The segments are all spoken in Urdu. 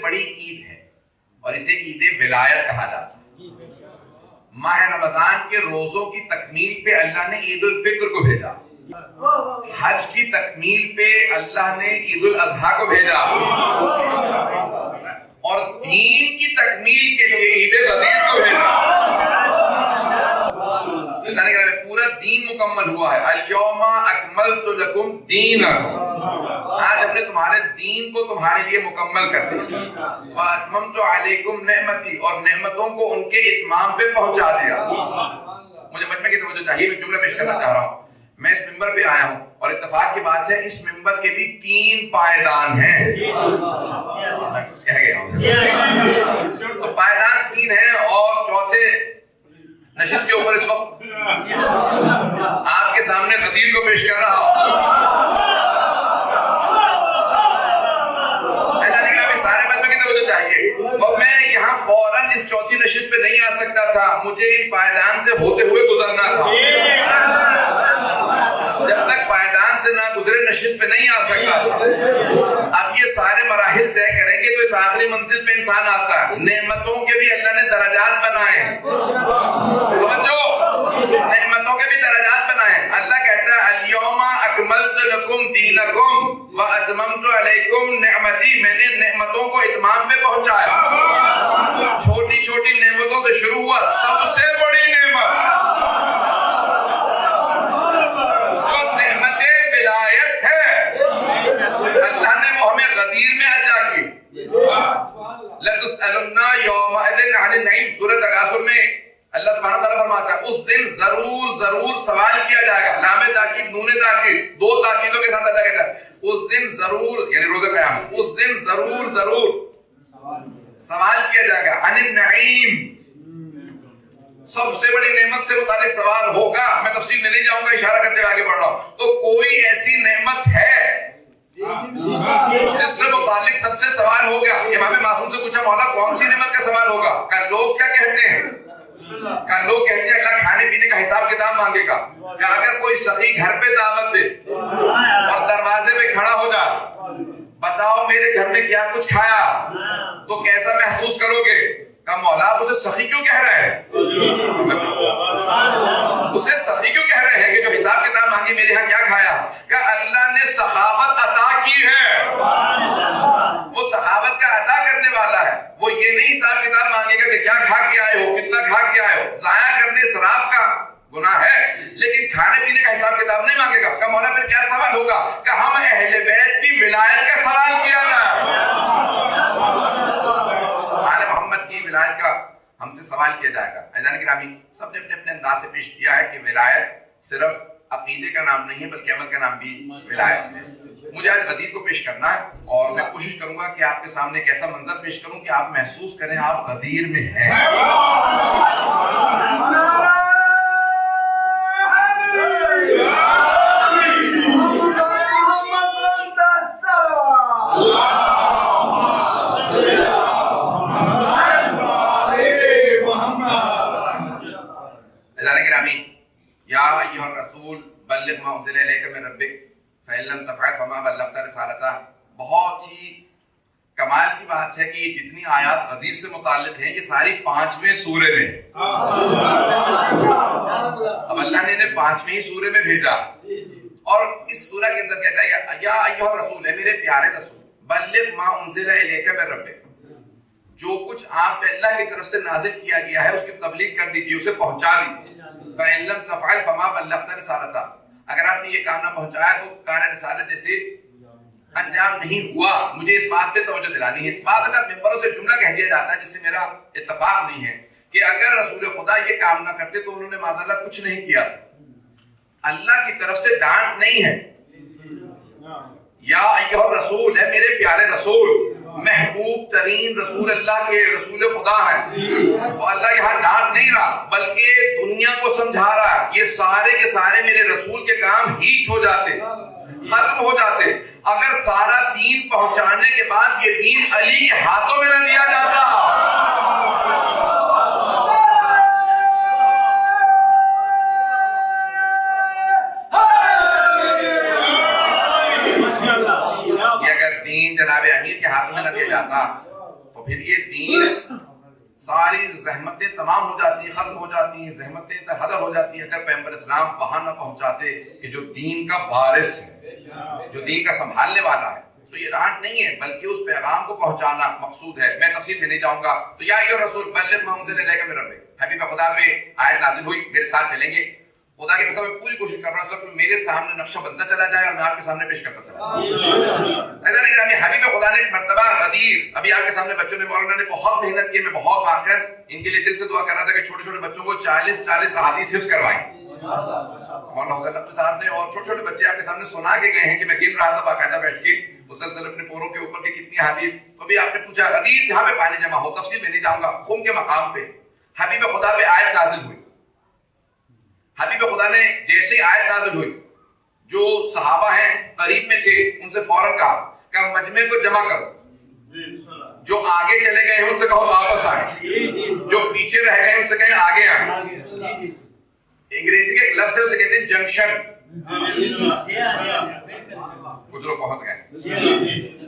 بڑی عید ہے اور اسے عید ولایت کہا جاتا ہے۔ ماہ رمضان کے روزوں کی تکمیل پہ اللہ نے عید الفطر کو بھیجا، حج کی تکمیل پہ اللہ نے عید الاضحیٰ کو بھیجا، اور دین کی تکمیل کے لیے عید غدیر کو بھیجا۔ پورا دین مکمل ہوا ہے۔ الیوم اکملت لکم دینکم، آج ہم نے تمہارے دین کو تمہارے لیے مکمل کر دیا۔ واتممت علیکم نعمتی، اور نعمتوں کو ان کے اتمام پہ پہنچا دیا۔ مجھے مجمع کی توجہ چاہیے، میں جملہ پیش کرنا چاہ رہا ہوں۔ میں اس ممبر پہ آیا ہوں اور اتفاق کی بات ہے اس ممبر کے بھی 3 پائیدان ہیں۔ تو پائیدان 3 ہیں اور چوتھے نشست کے اوپر اس وقت آپ کے سامنے غدیر کو پیش کر رہا ہوں۔ سارے مجمع کی توجہ چاہیے، اور میں یہاں فوراً اس چوتھی نشست پہ نہیں آ سکتا تھا، مجھے ان پائیدان سے ہوتے ہوئے گزرنا تھا۔ جب تک پائیدان سے نہ گزرے نشست پہ نہیں آ سکتا تھا۔ اب یہ سارے مراحل طے کریں گے تو اس آخری منزل پہ انسان آتا ہے۔ نعمتوں کے بھی اللہ نے درجات بنائے، توجہ، نعمتوں کے بھی درجات بنائے۔ اللہ کہتا ہے الیوم اکملت لکم دینکم واتممت علیکم نعمتی، میں نے نعمتوں کو اتمام پہ پہنچایا۔ چھوٹی چھوٹی نعمتوں سے شروع ہوا، سب سے بڑی نعمت جو نعمت ولایت ہے، اللہ نے وہ ہمیں غدیر میں عطا کی۔ لَتُسْأَلُنَّ يَوْمَئِذٍ عَنِ النَّعِيمِ، سورۃ تکاثر میں اللہ سبحانہ تعالیٰ فرماتا ہے اس دن ضرور سوال کیا جائے گا۔ لام تاکید، نون تاکید، 2 تاکیدوں کے ساتھ اللہ کہتا ہے اس دن ضرور، یعنی روز قیامت، اس دن ضرور سوال کیا جائے گا۔ عن النعیم، سب سے بڑی نعمت سے متعلق سوال ہوگا۔ میں تفصیل میں نہیں جاؤں گا، اشارہ کرتے ہوئے آگے بڑھ رہا ہوں۔ تو کوئی ایسی نعمت ہے جس سے متعلق سب سے سوال ہو گیا؟ امام معصوم سے پوچھا مولا کون سی نعمت کا سوال ہوگا؟ کہ لوگ کیا کہتے ہیں؟ کہ لوگ کہتے ہیں اللہ کھانے پینے کا حساب کتاب مانگے گا۔ کہ اگر کوئی سخی گھر پہ دعوت دے اور دروازے پہ کھڑا ہو جائے، بتاؤ میرے گھر میں کیا کچھ کھایا، تو کیسا محسوس کرو گے؟ کہ مولا آپ اسے سخی کیوں کہہ رہے ہیں؟ اسے سخی کیوں کہہ رہے ہیں کہ جو حساب کتاب مانگے میرے ہاں کیا کھایا؟ کہ اللہ نے سخاوت عطا کی ہے، وہ سخاوت کا عطا کرنے والا ہے۔ وہ یہ نہیں حساب کتاب مانگے گا کہ کیا کھا کے آئے ہو، کتنا کھا کے آئے ہو۔ ضائع کرنے اسراف کا گناہ ہے، لیکن کھانے پینے کا حساب کتاب نہیں مانگے گا۔ کہ مولا پھر کیا سوال ہوگا؟ کہ ہم اہل بیت کی ولایت کا سوال کیا جائے، آل محمد کی ولایت کا ہم سے سوال کیا جائے گا۔ عزیزان گرامی، سب نے اپنے اپنے انداز سے پیش کیا ہے کہ ولایت صرف عقیدے کا نام نہیں ہے بلکہ عمل کا نام بھی ولایت ہے۔ مجھے آج غدیر کو پیش کرنا ہے اور میں کوشش کروں گا کہ آپ کے سامنے ایک ایسا منظر پیش کروں کہ آپ محسوس کریں آپ غدیر میں ہیں۔ یا ایھا الرسول بلغ ما انزل الیک من ربک فإن لم تفعل فما بلغت رسالتہ۔ بہت ہی کمال کی بات ہے کہ یہ جتنی آیات غدیر سے متعلق ہیں یہ ساری 5ویں سورے میں ہیں۔ اب اللہ نے انہیں 5ویں سورے میں بھیجا اور اس سورہ کے اندر کہتا ہے یا ایھا الرسول، ہے میرے پیارے رسول، بلغ ما انزل الیک من ربک، جو کچھ آپ پہ اللہ کی طرف سے نازل کیا گیا ہے اس کی تبلیغ کر دیجیے، اسے پہنچا دیجیے۔ فَإِن لَمْ تَفْعَلْ فَمَا بَلَّغْتَ رِسَالَتَهُ، اگر آپ نے یہ کام نہ پہنچایا تو کار رسالت جیسے انجام نہیں ہوا۔ مجھے اس بات پہ توجہ دلانی ہے۔ بعض اگر ممبروں سے جملہ کہہ دیا جاتا ہے جس سے میرا اتفاق نہیں ہے کہ اگر رسول خدا یہ کام نہ کرتے تو انہوں نے معذاللہ کچھ نہیں کیا تھا۔ اللہ کی طرف سے ڈانٹ نہیں ہے۔ یا ایھا الرسول، ہے میرے پیارے رسول، محبوب ترین رسول اللہ کے رسول خدا ہیں۔ تو اللہ یہاں ڈانٹ نہیں رہا بلکہ دنیا کو سمجھا رہا ہے یہ سارے کے سارے میرے رسول کے کام ہیچ ہو جاتے، ختم ہو جاتے اگر سارا دین پہنچانے کے بعد یہ دین علی کے ہاتھوں میں نہ دیا جاتا۔ جناب امیر کے ہاتھ میں نہ دیا جاتا پھر یہ دین ساری زحمتیں تمام ہو جاتی ہیں، ختم ہو جاتی ہیں، زحمتیں حدر ہو جاتی ہیں اگر پیغمبر اسلام وہاں نہ پہنچاتے کہ جو دین کا وارث ہے، جو دین کا سنبھالنے والا ہے۔ تو یہ ڈانٹ نہیں ہے بلکہ اس پیغام کو پہنچانا مقصود ہے۔ میں تفصیل میں نہیں جاؤں گا۔ تو یا ایھا رسول بلغ ما انزل الیک من ربک، حبیب خدا پہ آیت نازل ہوئی، میرے ساتھ چلیں گے۔ خدا کی قسم میں پوری کوشش کر رہا ہوں اس وقت میرے سامنے نقشہ بنتا چلا جائے اور میں آپ کے سامنے پیش کرتا چلا جاؤں۔ حبیب خدا نے ایک مرتبہ غدیر، ابھی آپ کے سامنے بچوں نے، مولانا نے بہت محنت کی، میں بہت آ کر ان کے لیے دل سے دعا کر رہا تھا کہ چھوٹے چھوٹے بچوں کو 40 احادیث حفظ کروائیں۔ مولانا حسین نقوی صاحب نے اور چھوٹے چھوٹے بچے آپ کے سامنے سنا کے گئے ہیں کہ میں گن رہا تھا باقاعدہ بیٹھ کے مسلسل اپنے پوروں کے اوپر کے کتنی حدیث۔ تو ابھی آپ نے پوچھا غدیر جہاں پہ پانی جمع ہو، تفصیل میں نہیں جاؤں گا، خم کے مقام پہ حبیب خدا پہ آیت نازل ہوئی۔ حبیب خدا نے جیسے آیت نازل ہوئی، جو صحابہ ہیں قریب میں تھے ان سے فوراً کہا کہ مجمع کو جمع کرو، جو آگے چلے گئے ہیں ان سے کہو واپس آئیں، جو پیچھے رہ گئے ہیں ان سے کہیں آگے آئیں۔ انگریزی کے ایک لفظ ہے اسے کہتے ہیں جنکشن۔ کچھ لوگ پہنچ گئے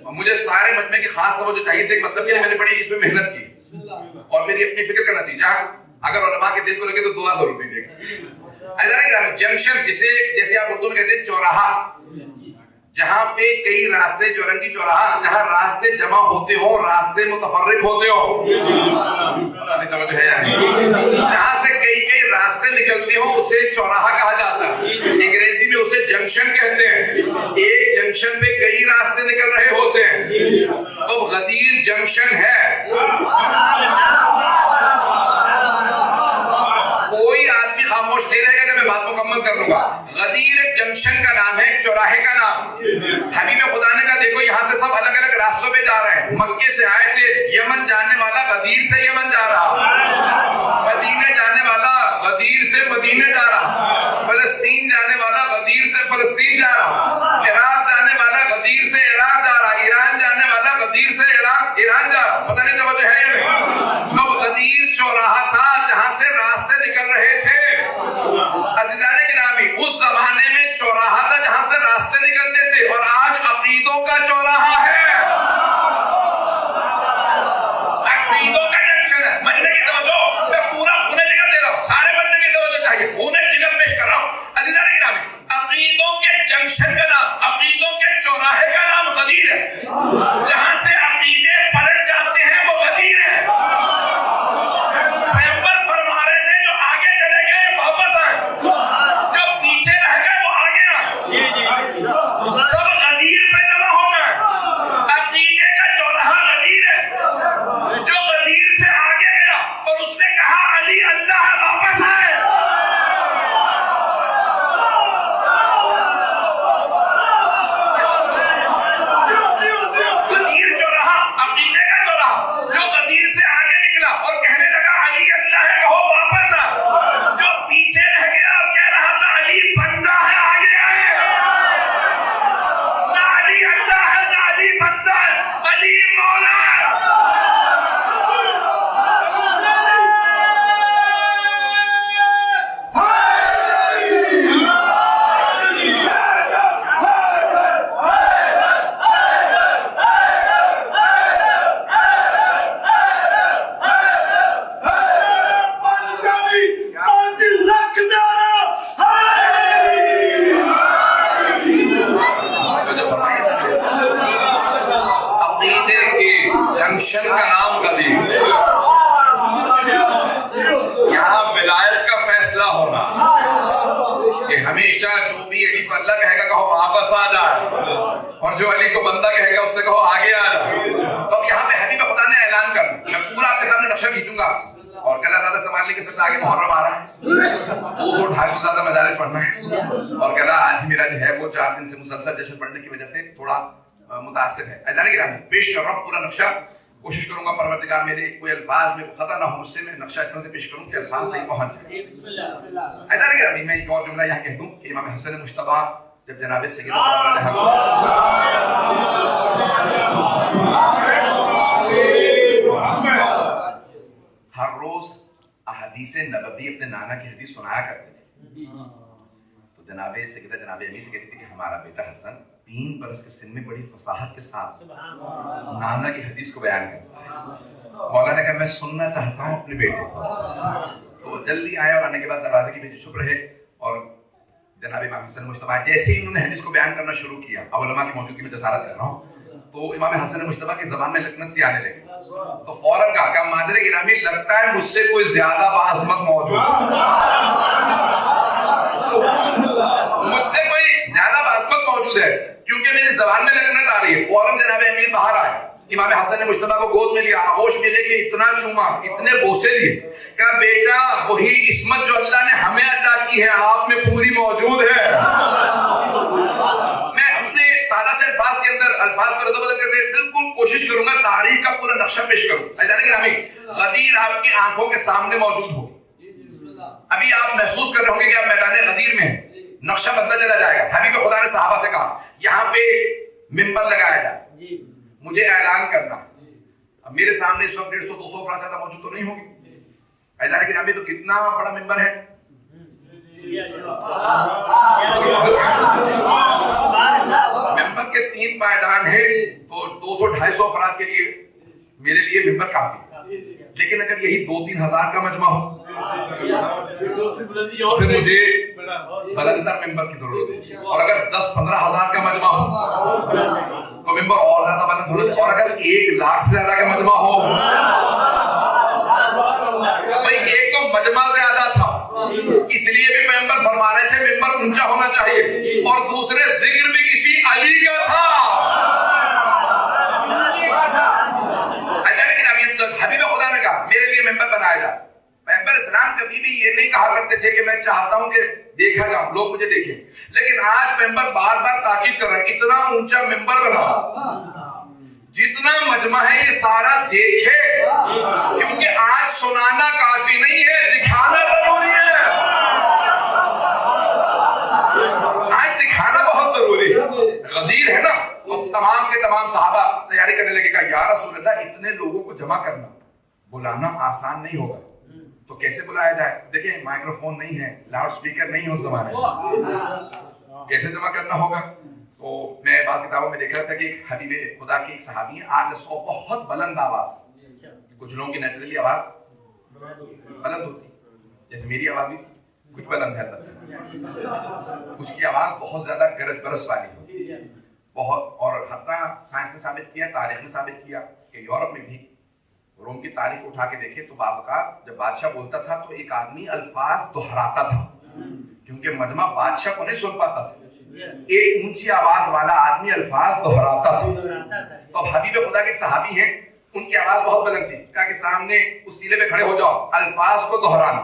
اور مجھے سارے مجمع کی خاص توجہ چاہیے، اس ایک مطلب کہ میں نے بڑی اس میں محنت کی اور میری اپنی فکر کا نتیجہ اگر علماء کے دل کو لگے تو دعا ضرور دیجیے گا۔ جنکشن جیسے آپ اردو میں کہتے ہیں چوراہا، جہاں پہ کئی راستے، چورنگی چوراہا، جہاں راستے جمع ہوتے ہوں، راستے متفرق ہوتے ہوں، جہاں سے کئی راستے نکلتے ہوں اسے چوراہا کہا جاتا ہے۔ انگریزی میں اسے جنکشن کہتے ہیں۔ ایک جنکشن پہ کئی راستے نکل رہے ہوتے ہیں، تو غدیر جنکشن ہے۔ کوئی آدمی خاموش نہیں رہے گا کہ میں بات مکمل کر لوں گا۔ غدیر ایک جنکشن کا نام ہے، ایک چوراہے کا نام۔ حبیب خدا نے کہا دیکھو یہاں سے سب الگ الگ راستوں پہ جا رہے ہیں۔ مکے سے آئے تھے، یمن جانے والا غدیر سے یمن جا رہا، مدینے جانے والا غدیر سے مدینے جا رہا، فلسطین جانے والا غدیر سے فلسطین جا رہا، عراق جانے والا غدیر سے عراق جا رہا، ایران جانے والا غدیر سے ایران جا رہا۔ پتہ نہیں توجہ ہے یا نہیں؟ تو غدیر چوراہا تھا جہاں سے راستے نکل رہے تھے۔ عزیزان گرامی، اس زمانے میں چوراہا تھا جہاں سے راستے نکلتے تھے، اور آج عقیدوں کا چوراہا ہے، عقیدوں کا جنکشن ہے۔ مجمع کی توجہ، میں پورا خونِ جگر دے رہا ہوں، سارے مجمع کی توجہ چاہیے، خونِ جگر پیش کر رہا ہوں۔ عزیزان گرامی، عقیدوں کے جنکشن کا نام، عقیدوں کے چوراہے کا نام غدیر ہے۔ جہاں سے عقیدے پلٹ جاتے ہیں وہ غدیر ہے۔ پیغمبر فرما رہے تھے جو آگے چلے گئے واپس آئے، جو پیچھے رہ گئے وہ آگے آئے، سب غدیر پہ جمع ہو گئے۔ عقیدے کا چوراہا غدیر ہے، جو غدیر سے آگے گیا اور اس نے کہا علی اللہ ہے واپس آئے۔ غدیر چوراہا، عقیدے کا چوراہا، جو غدیر سے آگے نکلا اور کہنے لگا علی اللہ ہے کہو واپس آ، جو پیچھے رہ گیا اور کہہ رہا تھا علی بندہ ہے آگے آئے۔ نہ علی اللہ ہے نہ علی بندہ ہے، علی مولا ہے۔ عقیدے کے جنکشن کا نام غدیر، یہاں ولایت کا فیصلہ ہونا کہ ہمیشہ جو بھی علی کو اللہ کہے گا کہو واپس آ جائے، اور جو علی کو بندہ کہے گا اس سے کہو آگے آ جائے۔ تو اب یہاں پہ حبیب خدا نے اعلان کرنا، میں پورا آپ کے سامنے نقشہ کھینچوں گا، اور کہلا زیادہ سنبھالنے کے سب سے آگے محرم آ رہا ہے، 200-250 زیادہ مدارس پڑھنا ہے، اور کہلا آج ہی میرا جو ہے وہ 4 دن سے مسلسل جشن پڑھنے کی وجہ سے تھوڑا متاثر ہے۔ عزیزان گرامی، پیش کر رہا ہوں پورا نقشہ، کوشش کروں گا پروردگار میرے کوئی الفاظ میں کوئی خطا نہ ہو مجھ سے، میں نقشہ اس طرح سے پیش کروں کہ الفاظ صحیح پہنچ جائیں۔ عزیزان گرامی، میں ایک اور جملہ یہاں کہہ دوں کہ امام حسن مجتبیٰ جب جناب سید صلی اللہ علیہ ہر روز احادیث نبوی اپنے نانا کی حدیث سنایا کرتے تھے، تو جناب سیدہ جناب امی سے کہتی تھی کہ ہمارا بیٹا حسن 3 برس کے سن میں بڑی فصاحت کے ساتھ نانا کی حدیث کو بیان کرتا ہے. مولا نے کہا میں سننا چاہتا ہوں اپنے بیٹے کو. تو جلدی آئے اور آنے کے بعد دروازے کے پیچھے چھپ رہے اور جناب امام حسن مجتبیٰ جیسے ہی انہوں نے حدیث کو بیان کرنا شروع کیا, اب علماء کی موجودگی میں جسارت کر رہا ہوں, تو امام حسن مجتبیٰ کی زبان میں لکنت سی آنے لگی. تو فوراً کہا مادر گرامی لگتا ہے مجھ سے کوئی زیادہ باعظمت موجود ہے, مجھ سے کوئی زیادہ باعظمت موجود ہے کیونکہ میری زبان میں لکنت آ رہی ہے. فوراً جناب امیر باہر آئے, امام حسن نے مجتبیٰ کو گود میں لیا, آغوش میں لے کے اتنا چوما, اتنے بوسے دیے, کہا بیٹا وہی عصمت جو اللہ نے ہمیں عطا کی ہے آپ میں پوری موجود ہے. میں اپنے سادہ سے الفاظ کے اندر الفاظ کو رد و بدل کرنے بالکل کوشش کروں گا, تاریخ کا پورا نقشہ پیش کروں. غدیر آپ کی آنکھوں کے سامنے موجود ہو. ابھی آپ محسوس کر رہے ہوں گے کہ آپ میدان غدیر میں ہیں, نقشہ بدلتا چلا جائے گا. حبیب خدا نے صحابہ سے کہا یہاں پہ ممبر لگایا جائے, مجھے اعلان کرنا. اب میرے سامنے اس وقت 150-200 افراد زیادہ موجود تو نہیں ہوں گے. ایسا لیکن ابھی تو کتنا بڑا ممبر ہے, ممبر کے 3 پائیدان ہیں, تو 200-250 افراد کے لیے میرے لیے ممبر کافی. لیکن اگر یہی 2-3 ہزار کا مجمع ہو تو پھر مجھے بلندر ممبر کی ضرورت ہے. اور اگر 10-15 ہزار کا مجمع ہو تو ممبر اور زیادہ بلند ہونا چاہیے. اور اگر 1 لاکھ سے زیادہ کا مجمع ہو, بھائی ایک تو مجمع زیادہ تھا اس لیے بھی پیغمبر فرما رہے تھے ممبر اونچا ہونا چاہیے, اور دوسرے ذکر بھی کسی علی کا تھا. حبیب خدا نے کہا میرے لیے ممبر بنایا جائے. پیغمبر اسلام کبھی بھی یہ نہیں کہا کرتے تھے کہ میں چاہتا ہوں کہ دیکھا جاؤں, لوگ مجھے دیکھیں, لیکن آج پیغمبر بار بار تاکید کر رہے ہیں اتنا اونچا ممبر بناؤ جتنا مجمع ہے یہ سارا دیکھے, کیونکہ آج سنانا کافی نہیں ہے, دکھانا ضروری ہے. آج دکھانا بہت ضروری ہے. غدیر ہے نا, اور تمام کے تمام صحابہ تیاری کرنے لگے, کہا یا رسول اللہ اتنے لوگوں کو جمع کرنا بلانا آسان نہیں ہوگا, تو کیسے بلایا جائے؟ دیکھیں مائکرو فون نہیں ہے, لاؤڈ سپیکر نہیں ہے اس زمانے میں, کیسے جمع کرنا ہوگا؟ تو میں بعض کتابوں میں دیکھ رہا تھا کہ ایک حبیب خدا کی ایک صحابی ہے, آل سو, بہت بلند آواز. کچھ لوگوں کی نیچرلی آواز بلند ہوتی ہے, جیسے میری آواز بھی کچھ بلند ہے, اس کی آواز بہت زیادہ گرج برس والی ہوتی ہے بہت. اور حتیٰ سائنس نے ثابت کیا, تاریخ نے ثابت کیا کہ یورپ میں بھی روم کی تاریخ اٹھا کے دیکھے تو بعض اوقات جب بادشاہ بولتا تھا تو ایک آدمی الفاظ دہراتا تھا, کیونکہ مجمع بادشاہ کو نہیں سن پاتا تھا, ایک اونچی آواز والا آدمی الفاظ دہراتا تھا. تو اب حبیب خدا کے ایک صحابی ہیں, ان کی آواز بہت بلند تھی, کہا کہ سامنے اس سیلے پہ کھڑے ہو جاؤ, الفاظ کو دہرانا.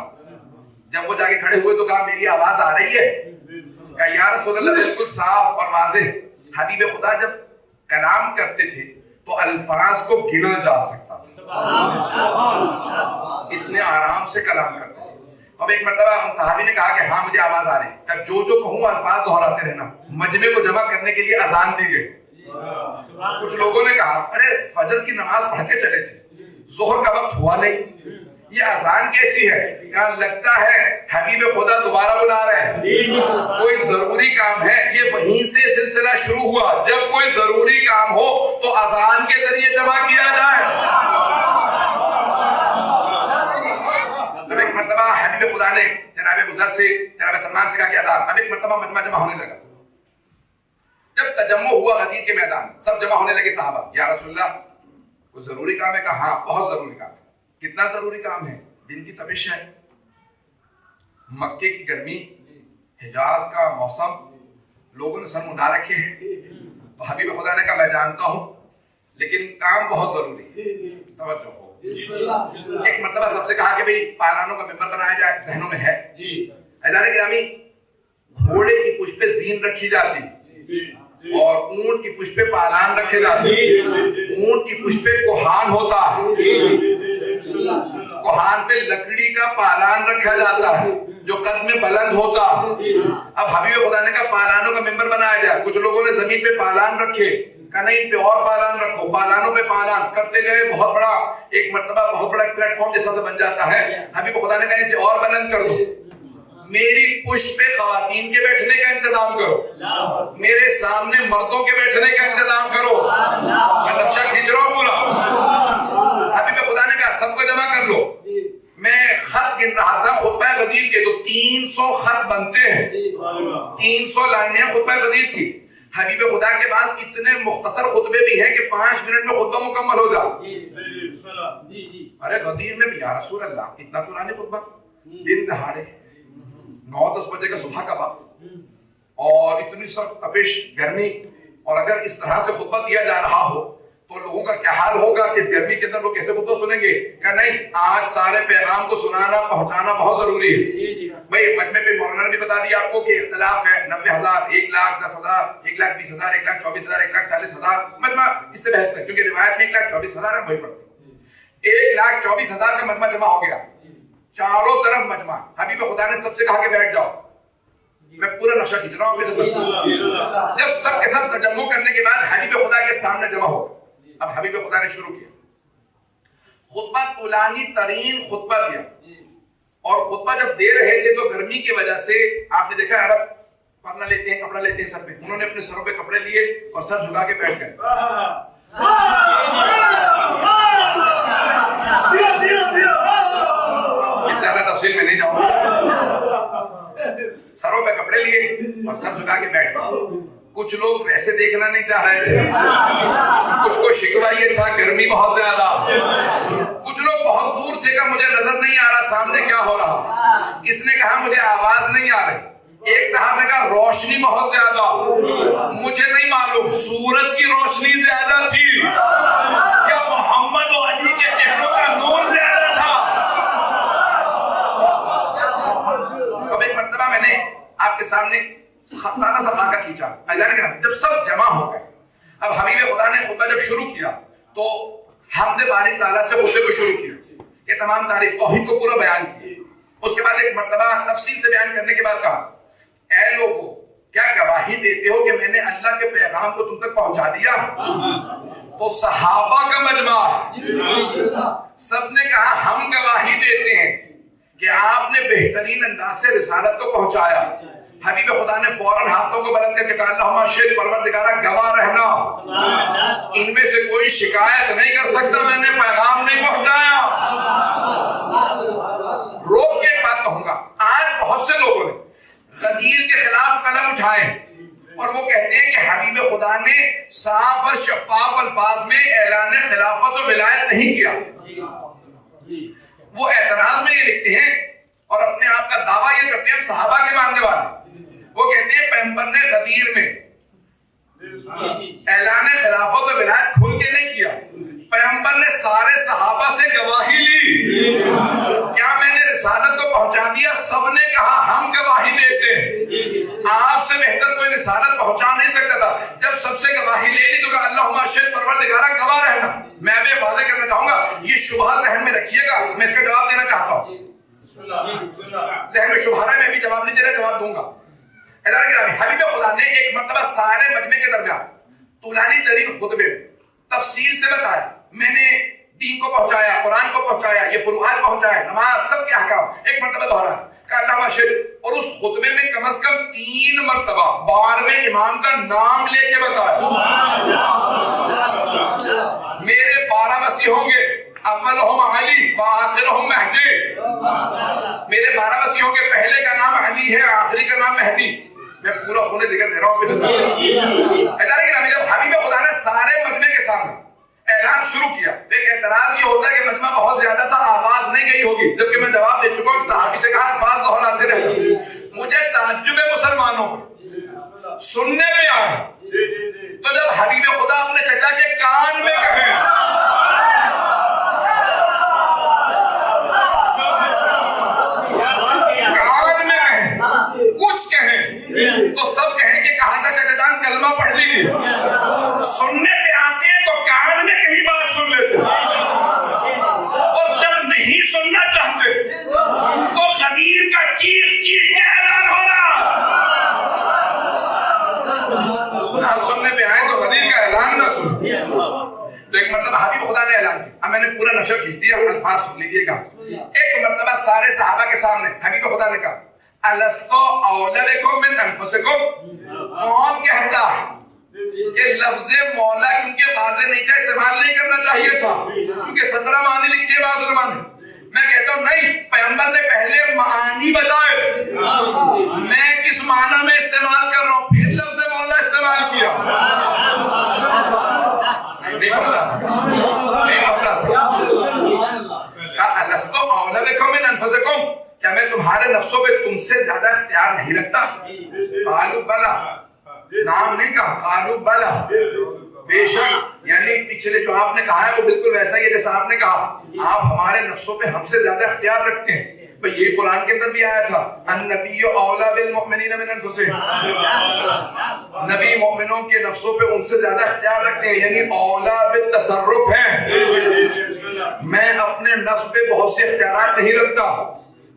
جب وہ جا کے کھڑے ہوئے تو کہا میری آواز آ رہی ہے؟ کہا یا رسول اللہ بالکل صاف اور واضح. حبیب خدا جب کلام کرتے تھے تو الفاظ کو گنا جا سکتا تھا, اتنے آرام سے کلام کرتے تھے. اب ایک مرتبہ صحابی نے کہا کہ ہاں مجھے آواز آ رہی ہے, کہ جو کہوں الفاظ دہراتے رہنا. مجمع کو جمع کرنے کے لیے اذان دی گئی. کچھ لوگوں نے کہا ارے فجر کی نماز پڑھ کے چلے تھے, ظہر کا وقت ہوا نہیں, یہ اذان کیسی ہے؟ کہا لگتا ہے حبیب خدا دوبارہ بلا رہے ہیں, کوئی ضروری کام ہے. یہ وہیں سے سلسلہ شروع ہوا, جب کوئی ضروری کام ہو تو اذان کے ذریعے جمع کیا جائے. ایک مرتبہ حبیب خدا نے جناب ابوذر سے, جناب سلمان سے کہا کہ اذان. اب ایک مرتبہ مجمع جمع ہونے لگا. جب تجمع ہوا غدیر کے میدان, سب جمع ہونے لگے صحابہ, یا رسول اللہ کوئی ضروری کام ہے؟ کہا ہاں بہت ضروری کام ہے. کتنا ضروری کام ہے؟ دن کی تپش ہے, مکے کی گرمی, حجاز کا موسم, لوگوں نے سر منڈا رکھے ہیں. تو حبیب خدا نے کہا میں جانتا ہوں لیکن کام بہت ضروری ہے, توجہ ہو. ایک مرتبہ سب سے کہا کہ بھئی پالانوں کا ممبر بنایا جائے, ذہنوں میں ہے. عزیزان گرامی گھوڑے کی پشت پہ زین رکھی جاتی اور اونٹ کی پشت پہ پالان رکھے جاتے. اونٹ کی پشت پہ کوہان ہوتا ہے, کوہان پہ لکڑی کا پالان رکھا جاتا ہے جو قد میں بلند ہوتا ہے. اب حبیب خدا نے کہا پالانوں کا ممبر بنایا جائے. کچھ لوگوں نے زمین پہ پالان رکھے, کہا نہیں ان پہ اور پالان رکھو. پالانوں پہ پالان کرتے گئے, بہت بڑا ایک مرتبہ بہت بڑا پلیٹ فارم جیسا سے بن جاتا ہے. حبیب خدا نے کہا اسے اور بلند کر دو, میری پشت پہ خواتین کے بیٹھنے کا انتظام کرو. میرے سامنے مردوں کے بیٹھنے کا انتظام کرو. میں نقشہ کھینچ رہا ہوں پورا. حبیب خدا نے کہا سب کو جمع کر لو. میں خط گن رہا تھا خطبہ غدیر کے، تو 300 خط بنتے ہیں، 300 لائنیں خطبہ غدیر کی. حبیب خدا کے پاس اتنے مختصر خطبے بھی ہیں کہ 5 منٹ میں خطبہ مکمل ہو جائے. ارے غدیر میں بھی یا رسول اللہ اتنا پرانی خطبہ، دن دہاڑے 9-10 بجے کا صبح کا وقت، اور اتنی سخت تپش گرمی، اور اگر اس طرح سے خطبہ دیا جا رہا ہو تو لوگوں کا کیا حال ہوگا کہ اس گرمی کے اندر وہ کیسے خطبہ سنیں گے؟ کہ نہیں، آج سارے پیغام کو سنانا پہنچانا بہت ضروری ہے. بھائی مجمع پہ مولانا نے بھی بتا دیا آپ کو کہ اختلاف ہے، 90,000، 1,10,000، 1,20,000، 1,24,000، 1,40,000. مجمع اس سے بحث ہے کیونکہ روایت میں 1,24,000 ہے، وہی پڑھتے 1,24,000 کا مجمع جمع ہو گیا، چاروں طرف مجمع. حبیب خدا نے سب سے کہا کہ بیٹھ جاؤ. میں پورا نقشہ کھینچ رہا ہوں. جب سب کے سب تجمع کرنے کے بعد حبیب خدا کے سامنے جمع ہو، اب حبیب خدا نے شروع کیا خطبہ. طولانی ترین خطبہ دیا، اور خطبہ جب دے رہے تھے تو گرمی کی وجہ سے آپ نے دیکھا عرب پرنا لیتے ہیں، کپڑا لیتے ہیں سر پہ، انہوں نے اپنے سروں پہ کپڑے لیے اور سر جھکا کے بیٹھ گئے. اس سے زیادہ تفصیل میں نہیں جاؤں گا. سروں پہ کپڑے لیے اور سر جھکا کے بیٹھ گئے. کچھ لوگ ویسے دیکھنا نہیں چاہ رہے تھے، کچھ کو شکوہ یہ تھا گرمی بہت زیادہ، کچھ لوگ بہت دور تھے کہ مجھے نظر نہیں آ رہا سامنے کیا ہو رہا. کس نے کہا مجھے آواز نہیں آ رہی. ایک صاحب نے کہا روشنی بہت زیادہ، مجھے نہیں معلوم سورج کی روشنی زیادہ تھی یا محمد و علی کے چہروں کا نور زیادہ تھا. اب ایک مرتبہ میں نے آپ کے سامنے سادہ سا خاکہ کھینچا. جب سب جمع ہو گئے، اب حبیب خدا نے خطبہ جب شروع کیا تو حمد باری تعالیٰ سے خطبے کو شروع کیا. یہ تمام تعریف توحید کو پورا بیان کی. اس کے بعد ایک مرتبہ تفصیل سے بیان کرنے کے بعد کہا اے لوگو کیا گواہی دیتے ہو کہ میں نے اللہ کے پیغام کو تم تک پہنچا دیا؟ تو صحابہ کا مجمع سب نے کہا ہم گواہی دیتے ہیں کہ آپ نے بہترین انداز سے رسالت کو پہنچایا. حبیب خدا نے فوراً ہاتھوں کو بلند کر کے کہا اللہم شہد پروردگارہ گواہ رہنا، ان میں سے کوئی شکایت نہیں کر سکتا میں نے پیغام نہیں پہنچایا. روک کے ایک بات کہوں گا، آج بہت سے لوگوں نے غدیر کے خلاف قلم اٹھائے اور وہ کہتے ہیں کہ حبیب خدا نے صاف اور شفاف الفاظ میں اعلان خلافت و ولایت نہیں کیا. وہ اعتراض میں یہ لکھتے ہیں اور اپنے آپ کا دعویٰ یہ کرتے ہیں صحابہ کے ماننے والے. وہ کہتے ہیں پیغمبر نے غدیر میں اعلان خلافت و ولایت کھل کے نہیں کیا، پیغمبر نے سارے صحابہ سے گواہی لی کیا میں نے رسالت کو پہنچا دیا. سب نے کہا ہم گواہی دیتے ہیں. آپ سے بہتر کوئی رسالت پہنچا نہیں سکتا تھا. جب سب سے گواہی لے لی تو کہا اللہم شہد پروردگارہ گواہ رہنا. میں ابھی واضح کرنا چاہوں گا، یہ شبہ ذہن میں رکھیے گا، میں اس کا جواب دینا چاہتا ہوں. ذہن میں شبہ ہے، میں بھی جواب نہیں دے رہا، جواب دوں گا. حبیب خدا نے ایک مرتبہ سارے مجمع کے درمیان طولانی ترین خطبے تفصیل سے بتایا میں نے دین کو پہنچایا، قرآن کو پہنچایا، یہ فروعات پہنچایا، نماز سب کے احکام ایک مرتبہ دہرایا کہ اللہ شد. اور اس خطبے میں کم از کم 3 مرتبہ 12ویں امام کا نام لے کے بتایا. میرے 12 مسیح ہوں گے، اولہم علی وآخرہم مہدی. میرے 12 مسیحوں کے پہلے کا نام علی ہے، آخری کا نام مہدی. میں پورا خونے ذکر دے رہا ہوں. جب حبیب خدا نے سارے مجمع کے سامنے اعلان شروع کیا، ایک اعتراض یہ ہوتا ہے کہ مجمع بہت زیادہ تھا، آواز نہیں گئی ہوگی، جبکہ میں جواب دے چکا ہوں. صحابی سے کہا الفاظ دہراتے رہے. مجھے تعجب ہے مسلمانوں کو سننے میں آیا تو جب حبیب خدا اپنے چچا کے کان میں کہیں کچھ کہیں تو سب کہیں کہ کہا تھا چچا جان کلمہ پڑھ لیجیے. سننے پہ آتے ہیں تو کان میں کہیں بات سن لیتے اور جب نہیں سننا چاہتے تو غدیر کا چیخ چیخ کے اعلان ہو رہا. نہ سننے پہ آئے تو غدیر کا اعلان نہ سن. تو ایک مرتبہ حبیب خدا نے اعلان کیا. اب میں نے پورا نشر کھینچ دیا، الفاظ سن لیجیے گا. ایک مرتبہ سارے صحابہ کے سامنے حبیب خدا نے کہا الستو اولا بکم من انفسکم، کون کہتا کہ لفظ مولا کیونکہ واضح نہیں تھا استعمال نہیں کرنا چاہیے تھا کیونکہ 17 معنی لکھے بعض علماء نے. میں کہتا ہوں نہیں، پیغمبر نے پہلے معانی بتائے، میں کس معنی میں استعمال کر رہا ہوں، پھر لفظ مولا استعمال کیا. نہیں الستو اولی بکم من انفسکم، کیا میں تمہارے نفسوں پہ تم سے زیادہ اختیار نہیں رکھتا؟ قالوا بلا، نام نہیں کہا، قالوا بلا، بے شک. یعنی پچھلے جو آپ نے کہا ہے وہ بالکل ویسا ہی ہے جیسا آپ نے کہا، آپ ہمارے نفسوں پہ ہم سے زیادہ اختیار رکھتے ہیں. یہ قرآن کے اندر بھی آیا تھا، النبی اولی بالمؤمنین من انفسہم، نبی مومنوں کے نفسوں پہ ان سے زیادہ اختیار رکھتے ہیں، یعنی اولی بالتصرف ہیں. میں اپنے نفس پہ بہت سے اختیارات نہیں رکھتا.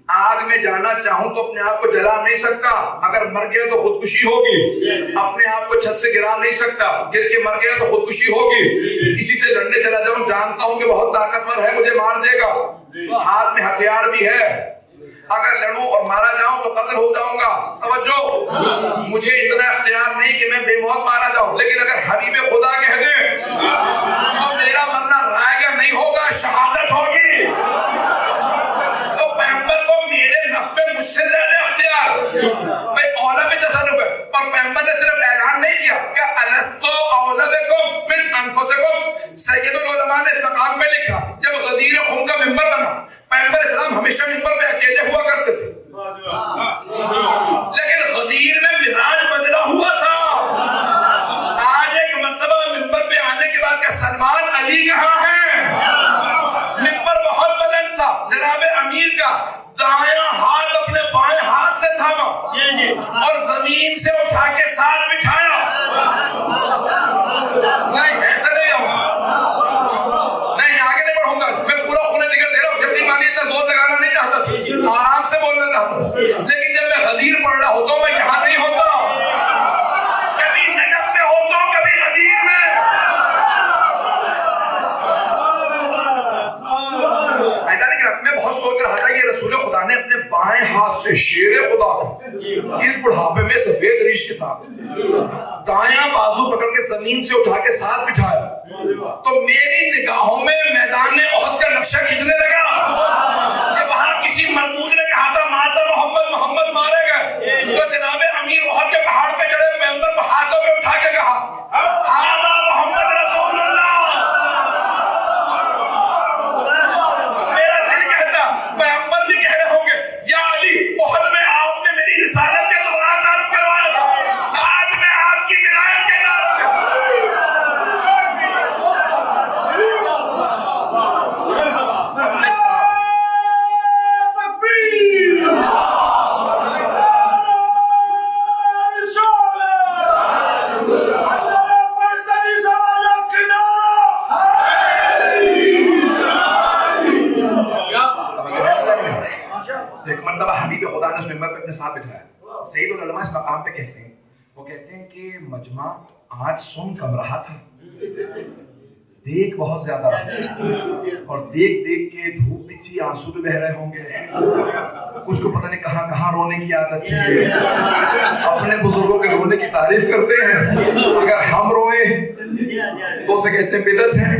آگ میں جانا چاہوں تو اپنے آپ کو جلا نہیں سکتا، اگر مر گیا تو خودکشی ہوگی. اپنے آپ کو چھت سے گرا نہیں سکتا، گر کے مر گیا تو خودکشی ہوگی. کسی سے لڑنے چلا جاؤں، جانتا ہوں کہ بہت طاقتور ہے، مجھے مار دے گا، ہاتھ میں ہتھیار بھی ہے، اگر لڑوں اور مارا جاؤں تو قتل ہو جاؤں گا. توجہ، مجھے اتنا اختیار نہیں کہ میں بے موت مارا جاؤں، لیکن اگر حبیب خدا کہہ دیں تو میرا مرنا رائے گا نہیں ہوگا، شہادت ہوگی. تو پیغمبر کو میرے نفس پہ مجھ سے زیادہ اختیار، بھائی اولا بھی تصرف ہے. اور پیغمبر نے صرف اعلان نہیں کیا کہ الستو اولی بکم من انفسکم. سید العلماء نے اس مقام پہ لکھا جب غدیر خم کا ممبر بنا، پیغمبر اسلام ہمیشہ ممبر پہ اکیلے ہوا کرتے تھے، لیکن غدیر میں مزاج بدلا ہوا تھا. آج ایک مرتبہ ممبر پہ آنے کے بعد کہ سلمان علی کہاں ہے، ممبر بہت بلند تھا، جناب امیر کا دایاں ہاتھ اپنے بائیں ہاتھ سے تھاما اور زمین سے اٹھا کے ساتھ بٹھایا. نہیں ایسا نہیں ہوگا، نہیں آگے نہیں بڑھوں گا، میں پورا خون ذکر دے رہا ہوں. یقین مانیے اتنا زور لگانا نہیں چاہتا تھا، آرام سے بولنا چاہتا تھا، لیکن جب میں غدیر پڑھ رہا ہوتا ہوں میں یہاں نہیں ہوتا، کبھی نجف میں ہوتا ہوں کبھی غدیر میں. میں بہت سوچ رہا تھا یہ رسول خدا نے اپنے بائیں ہاتھ سے شیر خدا کو اس بڑھاپے میں سفید ریش کے ساتھ دایاں بازو پکڑ کے زمین سے اٹھا کے ساتھ بٹھایا، تو میری نگاہوں میں میدان احد کا نقشہ کھینچنے لگا کہ وہاں کسی مردود نے کہا تھا ماتا محمد، محمد مارے گئے، تو جناب امیر احد کے پہاڑ پہ چڑھے، پیغمبر کو ہاتھوں پہ اٹھا کے کہا ہذا محمد رسول اللہ. پیغمبر بھی کہہ رہے ہوں گے یا علی، احد میں آپ نے میری رسالت کے دوران عرض کروایا تھا، آج میں آپ کی ولایت کے ساتھ بٹھایا. سید العلماء اس مقام پہ کہتے ہیں، وہ کہتے ہیں کہ مجمع آج سن کم رہا تھا، دیکھ بہت زیادہ رہا تھا، اور دیکھ دیکھ کے دھوپ بھی تھی، آنسو بھی بہ رہے ہوں گے، کچھ کو پتہ نہیں کہاں کہاں رونے کی عادت تھی. اپنے بزرگوں کے رونے کی تعریف کرتے ہیں، اگر ہم روئیں تو اسے کہتے ہیں بدعت ہے.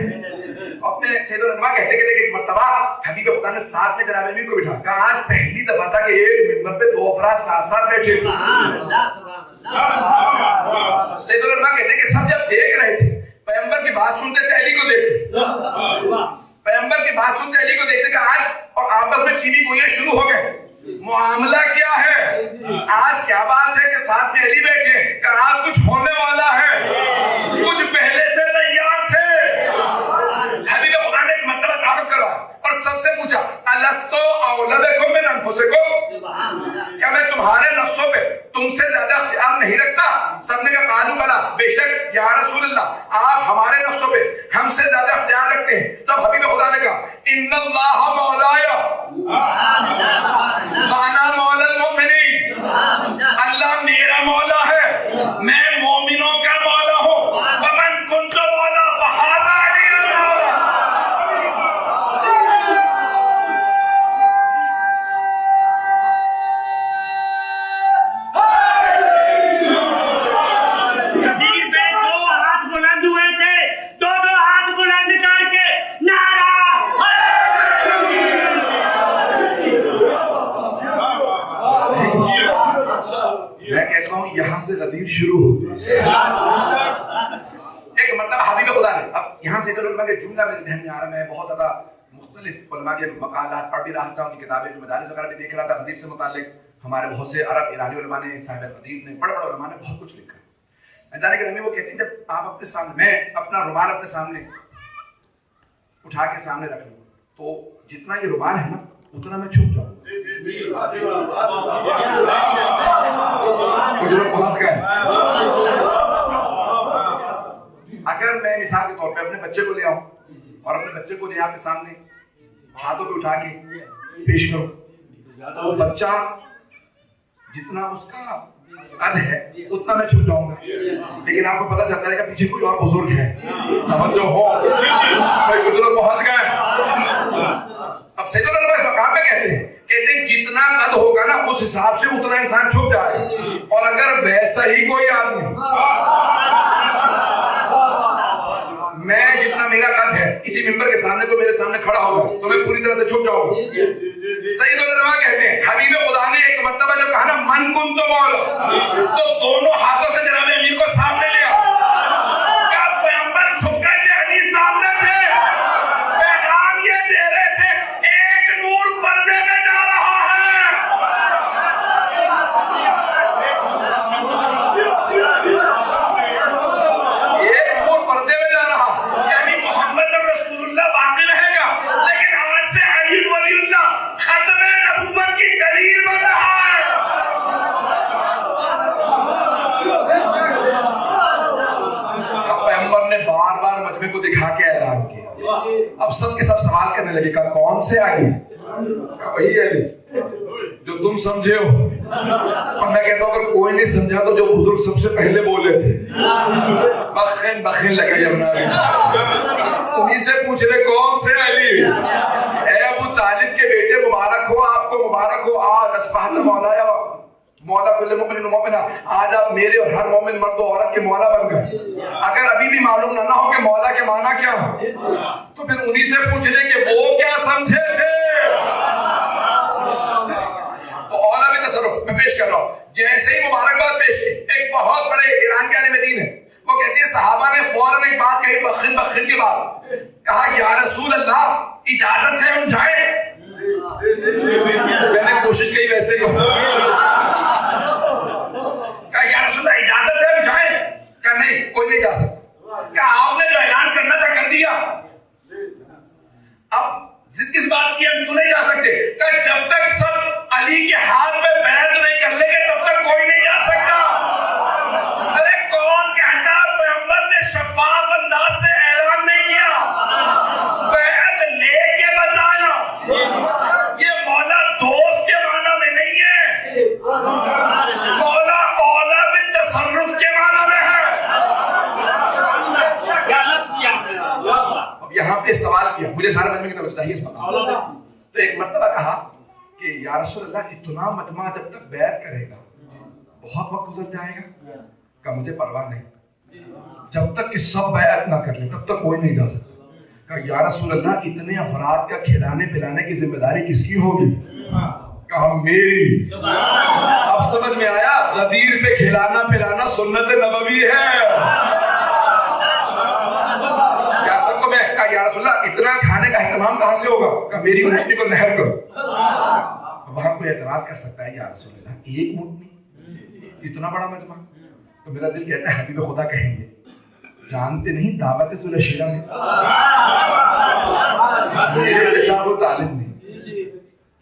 اپنے سید العلماء کہتے ہیں کہ ایک مرتبہ حبیب خدا نے ساتھ میں جناب امیر کو بٹھا کہا آج پہلی دفعہ تھا کہ ایک ممبر پہ دو افراد ساتھ ساتھ بیٹھے تھے. سید العلماء کہتے ہیں کہ سب جب دیکھ رہے تھے، پیغمبر کی بات سنتے تھے، علی کو دیکھتے، پیغمبر کی بات سنتے علی کو دیکھتے کہ آج، اور آپس میں چینی گوئیاں شروع ہو گئے. معاملہ کیا ہے آج، کیا بات ہے کہ ساتھ میں علی بیٹھے کہ آج کچھ ہونے والا ہے، کچھ پہلے سے تیار تھے. حبیب خدا نے ایک مرتبہ تعارف کروایا اور سب سے پوچھا الستو اولی بکم من انفسکم، کیا میں تمہارے نفسوں پہ تم سے زیادہ اختیار نہیں رکھتا؟ سب نے کہا قالوا بلا، بے شک یا رسول اللہ آپ ہمارے نفسوں پہ ہم سے زیادہ اختیار رکھتے ہیں. تو حبیب خدا نے کہا ان اللہ مولایا وانا مولا المؤمنین، اللہ میرا مولا ہے، میں مومنوں کا مولا ہوں. فمن کنت مولا فہذا علی المولا. شروع ہوتی ہے. ایک مرتبہ حبیب خدا نے, اب یہاں سے علماء کے جملہ میرے ذہن میں آ رہا, میں بہت زیادہ مختلف علماء کے مقالات پڑھ بھی رہا تھا, ان کی کتابیں جو مدارس وغیرہ بھی دیکھ رہا تھا, حدیث سے متعلق ہمارے بہت سے عرب ایرانی علماء نے, صاحب قدیر نے, بڑے بڑے علماء نے بہت کچھ لکھا. میدان گرامی وہ کہتے ہیں جب آپ اپنے سامنے, میں اپنا رومال اپنے سامنے اٹھا کے سامنے رکھ لوں تو جتنا یہ رومال ہے نا اتنا میں چھپ جاؤں. کچھ لوگ پہنچ گئے. اگر میں مثال کے طور پہ اپنے بچے کو لے آؤں اور اپنے بچے کو یہاں پہ سامنے ہاتھوں پہ اٹھا کے پیش کروں تو بچہ جتنا اس کا قد ہے اتنا میں چھپ جاؤں گا, لیکن آپ کو پتا چلتا ہے کہ پیچھے کوئی اور بزرگ ہے. توجہ ہو, کچھ لوگ پہنچ گئے. اب سید اللہ اس مقام میں کہتے ہیں جتنا قد ہوگا نا اس حساب سے اتنا انسان چھپ جائے, اور اگر ویسا ہی کوئی آدمی, میں جتنا میرا قد ہے اسی ممبر کے سامنے کو میرے سامنے کھڑا ہوگا تو میں پوری طرح سے چھپ جاؤں گا. سید العلماء کہتے ہیں حبیب خدا نے ایک مرتبہ جب کہا نا من کن تو مولا, تو دونوں ہاتھوں سے جناب امیر کو سامنے لیا. کیا پیغمبر چھپ گئے تھے, علی سامنے تھے, پیغام یہ دے رہے تھے ایک نور پردے میں جا رہا ہے. ایک نور پردے میں جا رہا, یعنی محمد رسول اللہ باقی رہے گا, لیکن آج سے علی ولی اللہ ختم نبوت کی دلیل بن رہا ہے. پیغمبر نے بار بار مجمع کو دکھا کے اعلان کیا. اب سب کے سب سوال کرنے لگے کہ کون سے علی؟ وہی علی جو تم سمجھے ہو. اور میں کہتا ہوں اگر کوئی نہیں سمجھا تو جو بزرگ سب سے پہلے بولے تھے, بخن بخن لگا یمنا بیٹا, انہیں سے پوچھ رہے کون سے علی؟ اے ابو طالب کے بیٹے مبارک ہو, آپ کو مبارک ہو, آج اصبحت مولا یا مولا کل مومن و مومنہ, آج آپ میرے اور ہر مومن مرد و عورت کے مولا بن گئے. اگر ابھی بھی معلوم نہ ہو کہ مولا کے معنی کیا ہے تو پھر انہی سے پوچھ لیں کہ وہ کیا سمجھے تھے. تو اولا بھی تصرف میں پیش کر رہا ہوں. جیسے ہی مبارکباد پیش کی, ایک بہت بڑے ایران کے عالم دین ہے, وہ کہتے ہیں صحابہ نے فوراً ایک بات کہی بخن بخن کے بعد, کہا یا رسول اللہ اجازت ہے ہم جائیں. میں نے کوشش کی ویسے کو, کہا یا رسول اللہ اجازت ہے ہم جائیں. کہا نہیں کوئی نہیں جا سکتا. کہا آپ نے جو اعلان کرنا تھا کر دیا, اب ضد کس بات کی, ہم کیوں نہیں جا سکتے؟ کہ جب تک سب علی کے ہاتھ میں بیعت نہیں کر لیں گے تب تک کوئی نہیں جا سکتا. ارے کون کہتا پیغمبر نے شفاف انداز سے اعلان نہیں کیا, بیعت لے کے بتایا. یہ مولا دوست کے معنی میں نہیں ہے, مولا اولا بن تصرف کے معنی میں ہے. اب یہاں پہ سوال کیا, مجھے سارے مجمع کی توجہ چاہیے اس بات. تو ایک مرتبہ کہا کہ یا رسول اللہ اتنا مجمع جب تک بیعت کرے گا بہت وقت گزر جائے گا. کہ مجھے پرواہ نہیں, جب تک کہ سب بیعت نہ کر لیں تب تک کوئی نہیں جا سکتا. کہ یا رسول اللہ اتنے افراد کا کھلانے پلانے کی ذمہ داری کس کی ہوگی؟ کہا میری. اب سمجھ میں آیا, غدیر پہ کھلانا پلانا سنت نبوی ہے. سب کو میں کہا یا رسول اللہ اتنا کھانے کا اہتمام کہاں سے ہوگا؟ کہ میری اونٹنی کو نہر کرو. وہاں کوئی اعتراض کر سکتا ہے یا رسول اللہ ایک اونٹنی اتنا بڑا مجمع؟ تو میرا دل کہتا ہے حبیب خدا کہیں گے جانتے نہیں دعوت ذوالشیرہ میں میرے چچا ابو طالب نے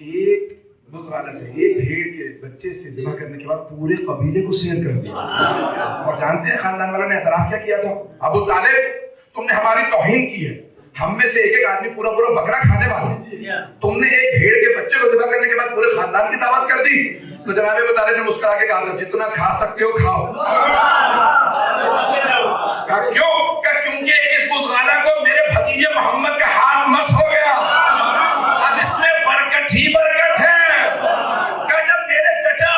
ایک بزرالہ سے ایک بھیڑ کے بچے سے ذبح کرنے کے بعد پورے قبیلے کو سیر کر دیا. اور جانتے ہیں خاندان والوں نے اعتراض کیا کیا تھا؟ ابو طالب تم نے ہماری توہین کی ہے, ہم میں سے ایک ایک آدمی پورا پورا بکرا کھانے والے, تم نے ایک بھیڑ کے بچے کو ذبح کرنے کے بعد پورے خاندان کی دعوت کر دی. تو جناب ابو طالب نے مسکرا کے کہا تھا جتنا کھا سکتے ہو کھاؤ. کہا کیوں؟ کہ کیونکہ اس بزغالہ کو میرے بھتیجے محمد کا ہاتھ مس ہو گیا, اب اس میں برکت ہی برکت ہے. کہ جب میرے چچا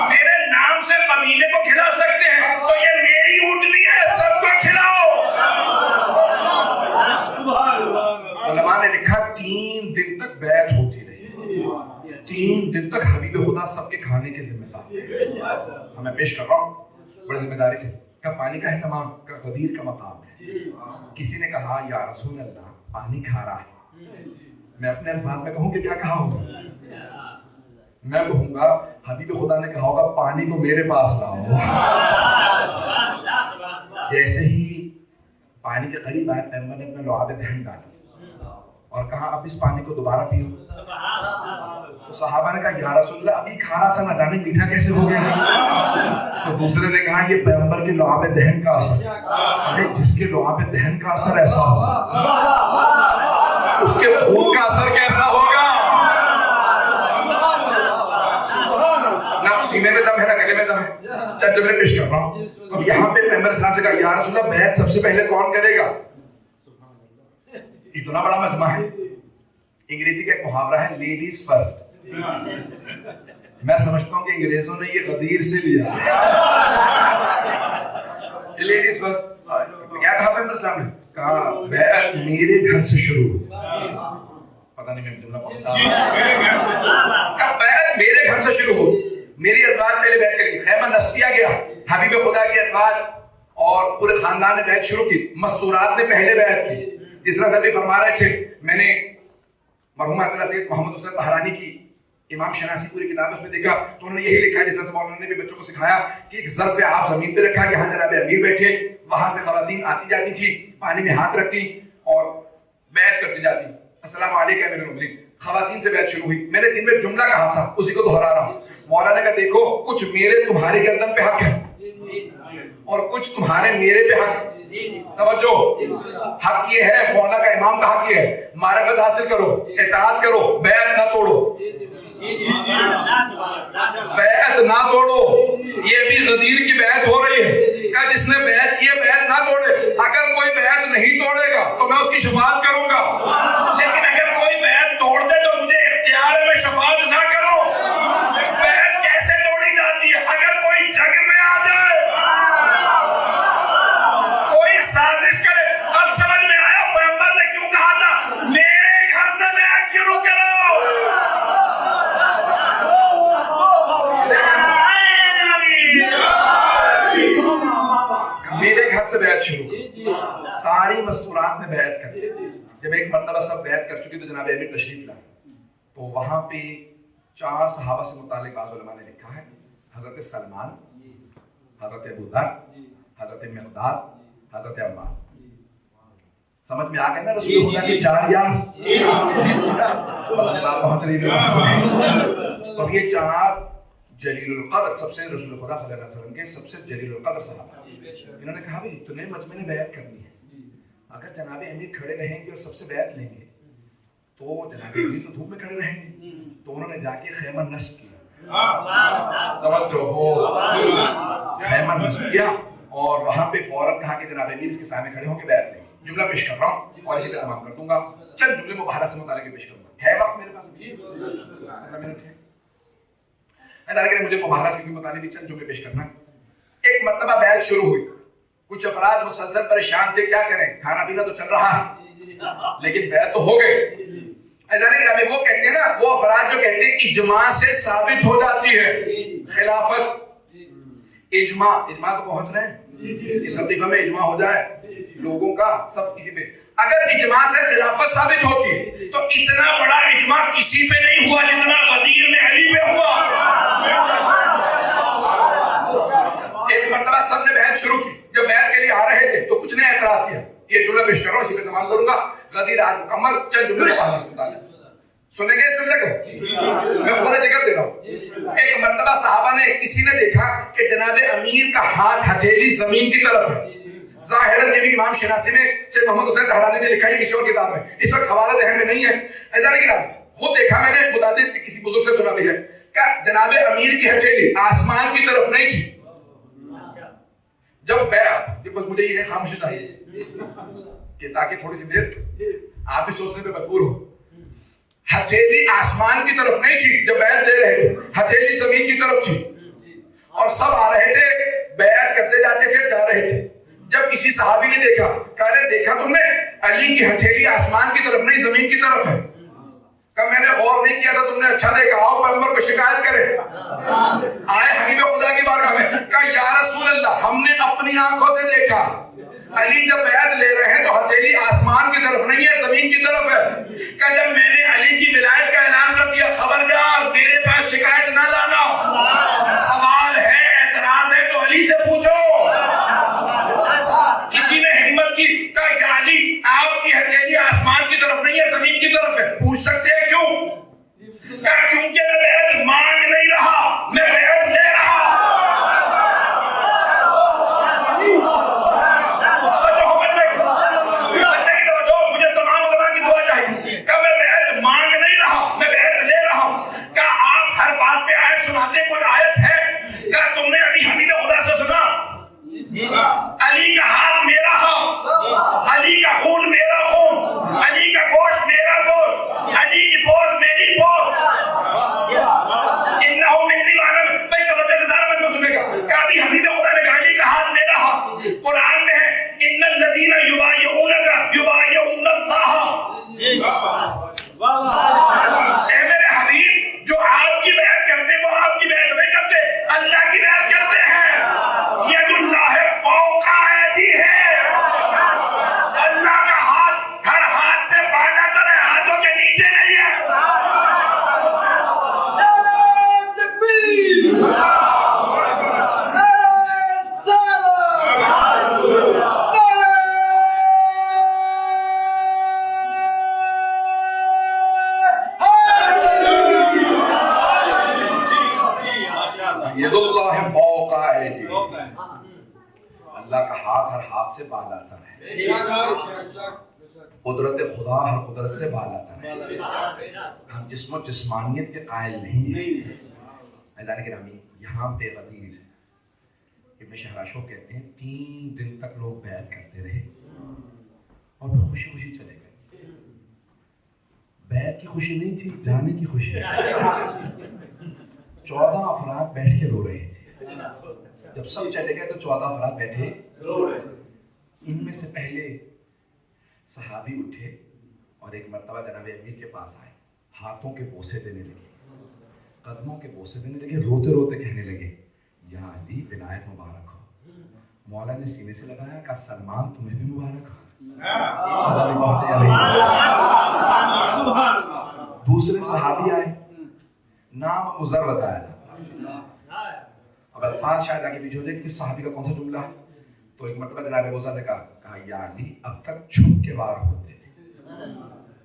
میرے نام سے قبیلے کو کھلا سکتے ہیں تو یہ میری اونٹنی ہے, سب کو کھلاؤ. علماء نے لکھا 3 دن تک بیعت ہوتی رہی, 3 دن تک حبیب خدا سب کے کھانے کے ذمہ دار. میں پیش کر رہا ہوں بڑی ذمہ داری سے. کہ پانی کا اہتمام کا غدیر کا مقام ہے. کسی نے کہا یا رسول اللہ پانی کھارا ہے. میں اپنے الفاظ میں کہوں کہ کیا کہا ہوگا؟ میں کہوں گا حبیب خدا نے کہا ہوگا پانی کو میرے پاس لاؤ. جیسے ہی پانی کے قریب آئے پیغمبر نے اپنا لعاب دہن ڈالا اور کہا اب اس پانی کو دوبارہ پیو. تو صحابہ نے کہا یا رسول اللہ ابھی کھارا تھا نہ جانے میٹھا کیسے ہو گیا. تو دوسرے نے کہا یہ پیغمبر کے لعاب دہن کا اثر. ارے جس کے لعاب دہن کا اثر ایسا ہو اس کے خون کا اثر کیسا ہوگا؟ نہ سینے میں دم ہے نہ گلے میں دم ہے. چل میں پیش کر رہا ہوں. اب یہاں پہ پیغمبر اسلام سے کہا یا رسول اللہ بیعت سب سے پہلے کون کرے گا؟ اتنا بڑا مجمع ہے. انگریزی کا ایک محاورہ ہے لیڈیز فرسٹ. میں سمجھتا ہوں کہ انگریزوں نے یہ غدیر سے لیا. یہ لیڈیز فرسٹ کیا کہا پیغمبر اسلام نے؟ کہا بیعت میرے گھر سے شروع. پتہ نہیں میں جملہ پہنچا. بیعت میرے گھر سے شروع ہو. میری ازواج پہلے بیعت کریں گی. خیمہ نصب کیا گیا. حبیب خدا کی ازواج اور پورے خاندان نے بیعت شروع کی. مستورات نے پہلے بیعت کی. جس طرح سے فرما رہے تھے میں نے مرحوم آیت اللہ سید محمد حسین طہرانی کی امام شناسی پوری کتاب اس میں دیکھا تو انہوں نے یہی لکھا ہے جس طرح سے مولانا نے بھی بچوں کو سکھایا کہ ایک ظرف آپ زمین پہ رکھا, یہاں جناب امیر بیٹھے, وہاں سے خواتین آتی جاتی تھی, پانی میں ہاتھ رکھتی اور بیعت کرتی جاتی. السلام علیکم امیر المومنین. خواتین سے بیعت شروع ہوئی. میں نے دن میں جملہ کہا تھا اسی کو دہرا رہا ہوں. مولانا نے کہا دیکھو کچھ میرے تمہاری گردن پہ حق ہے اور کچھ تمہارے میرے پہ حق. توجہ, حق یہ ہے مولا کا امام کا حق یہ ہے معرفت حاصل کرو, اطاعت کرو, بیعت نہ توڑو. بیعت نہ توڑو. یہ ابھی غدیر کی بیعت ہو رہی ہے کہ جس نے بیعت کی ہے بیعت نہ توڑے. اگر کوئی بیعت نہیں توڑے گا تو میں اس کی شفاعت کروں گا, لیکن اگر کوئی بیعت توڑ دے تو مجھے اختیار ہے میں شفاعت نہ کروں. بیعت کیسے توڑی جاتی ہے؟ اگر کوئی جگ میں آ جائے, کوئی سازش کرے. اب سمجھ میں آیا پیغمبر نے کیوں کہا تھا میرے گھر سے بیعت شروع کرو. میرے گھر سے بیعت شروع. ساری مستورات نے بیعت کر. جب ایک مرتبہ سب بیعت کر چکی تو جناب امیر تشریف لائے تو وہاں پہ 4 صحابہ سے متعلق بعض علماء نے لکھا ہے. حضرت سلمان, حضرت ابوذر, حضرت مقداد, حضرت عمار. سمجھ میں آ گیا نا رسول خدا کے 4 یار پہنچ رہی ہے. تو یہ 4 جلیل القدر سب سے رسول خدا صلی اللہ علیہ وسلم کے سب سے جلیل القدر صحابہ. انہوں نے کہا بھائی اتنے مجمع نے بیعت کرنی ہے, اگر جناب امیر کھڑے رہیں گے اور سب سے بیعت لیں گے تو جناب امیر تو دھوپ میں کھڑے رہیں گے. تو انہوں نے جا کے خیمہ نصب کیا. توجہ ہو, خیمہ نصب کیا اور وہاں پہ فوراً کہا کہ جناب امیر اس کے سامنے کھڑے ہو کے بیعت لیں. جملہ پیش کر رہا ہوں اور اسی پہ تمام کر دوں گا. چند جملے مبارک سے متعلق پیش کروں گا. ہے وقت میرے پاس؟ 15 منٹ ہے. مجھے مباحث کے متعلق چند جملے پیش کرنا. ایک مرتبہ بیعت شروع ہوئی. کچھ افراد مسلسل پریشان تھے, کیا کریں, کھانا پینا تو چل رہا ہے لیکن بیعت تو ہو گئے. وہ کہتے ہیں نا, وہ افراد جو کہتے ہیں اجماع سے ثابت ہو جاتی ہے خلافت. اجماع تو پہنچ رہے ہیں اس لطیفہ میں اجماع ہو جائے لوگوں کا سب کسی پہ. اگر اجماع سے خلافت ثابت ہوتی ہے تو اتنا بڑا اجماع کسی پہ نہیں ہوا جتنا غدیر میں علی پہ ہوا. ایک مرتبہ سب نے بیعت شروع کی. جب بیعت کے لیے آ رہے تھے تو کچھ نے اعتراض کیا. یہ جملہ پیش کر رہا ہوں, اسی پہ تمام کروں گا. غدیر آج مکمل. چند جملے مباحث سے متعلق سنیں گے جملے کو, میں خود ذکر دے رہا ہوں. ایک مرتبہ صحابہ نے کسی نے دیکھا کہ جناب امیر کا ہاتھ ہتھیلی زمین کی طرف ہے. ظاہراً یہ بھی امام شناسی میں سے محمد حسین طہرانی نے لکھا ہے کسی اور کتاب میں, اس وقت حوالہ ذہن میں نہیں ہے. ایسا نہیں کہ خود دیکھا میں نے, متعدد کسی بزرگ سے سنا بھی ہے کہ جناب امیر کی ہتھیلی آسمان کی طرف نہیں تھی. جب بیعت, بس مجھے یہ خاموشی چاہیے کہ تاکہ تھوڑی سی دیر آپ بھی سوچنے پہ مجبور ہو. ہتھیلی آسمان کی طرف نہیں تھی جب بیعت دے رہے تھے, ہتھیلی زمین کی طرف تھی اور سب آ رہے تھے, بیعت کرتے جاتے تھے, جا رہے تھے. جب کسی صحابی نے دیکھا, کہا دیکھا تم نے علی کی ہتھیلی آسمان کی طرف نہیں زمین کی طرف ہے. کہ میں نے غور نہیں کیا تھا، تم نے اچھا دیکھا، آؤ پیغمبر کو شکایت کرے. آئے حبیب خدا کی بارگاہ میں، کہا یا رسول اللہ ہم نے اپنی آنکھوں سے دیکھا علی جب بیعت لے رہے ہیں تو ہتھیلی آسمان کی طرف نہیں ہے، زمین کی طرف ہے. کہ جب میں نے علی کی ولایت کا اعلان کر دیا، خبردار میرے پاس شکایت نہ لانا، سوال ہے اعتراض ہے تو علی سے پوچھو. کسی نے ہمت کی، کہا یا علی آپ کی ہتھیلی آسمان کی طرف نہیں ہے، زمین کی طرف ہے. پوچھ سکتے ہیں کیوں؟ کہ کیونکہ میں بیعت مانگ نہیں رہا، میں بیعت لے رہا. علی کا ہاتھ میرا ہاتھ، علی کا خون میرا خون، علی کا گوشت میرا گوشت، علی کی پوز میری پوز. انہو منی وانا میں بھائی توجہ سے سارا مجمع سنے گا کہ ابھی حبیب خدا نے کہا علی کا ہاتھ میرا ہاتھ. قرآن میں ہے ان الذین یبایعونک یبایعون اللہ. اے میرے حبیب جو آپ کی بیعت کرتے وہ آپ کی بیعت نہیں کرتے، اللہ کی بیعت کرتے ہیں. ید اللہ فوق ایدی ہے، اللہ کا ہاتھ ہر ہاتھ سے بالا تر ہے، ہاتھوں کے نیچے نہیں ہے. تکبیر، ید اللہ فوق ایدی، اللہ کا ہاتھ ہر ہاتھ سے بالا تر ہے. قدرت خدا ہر قدرت سے بالا تر ہے. ہم جسم و جسمانیت کے قائل نہیں ہیں. عزیزان گرامی، یہاں پہ غدیر ابن شہراشو کہتے ہیں 3 دن تک لوگ بیعت کرتے رہے اور پھر خوشی خوشی چلے گئے. بیعت کی خوشی نہیں تھی، جانے کی خوشی. 14 افراد بیٹھ کے رو رہے تھے. جب سب چلے گئے تو 14 افراد بیٹھے. ان میں سے پہلے صحابی اٹھے اور ایک مرتبہ جناب امیر کے پاس آئے، ہاتھوں کے بوسے دینے لگے، قدموں کے بوسے دینے لگے، روتے روتے کہنے لگے یا علی ولایت مبارک ہو. مولا نے سینے سے لگایا، کہا سلمان تمہیں بھی مبارک ہو. پتہ نہیں پہنچے یا نہیں. دوسرے صحابی آئے، نام مضر بتایا جاتا. اب الفاظ شاید آگے پیچھے ہو جائے کہ کس صحابی کا کون سا جملہ ہے. تو ایک مرتبہ جناب ابو ذر نے کہا یا علی اب تک چھپ کے وار ہوتے تھے،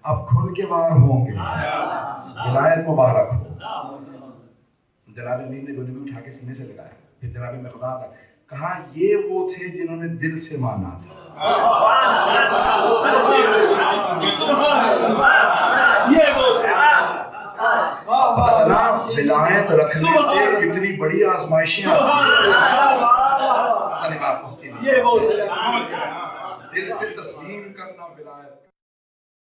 اب کھل کے وار ہوں گے، ولایت مبارک ہو. جناب امیر نے گولی بھی اٹھا کے سینے سے لگایا. پھر جناب مقداد آیا، کہا یہ وہ تھے جنہوں نے دل سے مانا تھا. جناب ولایت رکھنے سے کتنی بڑی آزمائشیں آتی ہیں. دل سے تسلیم کرنا ولایت.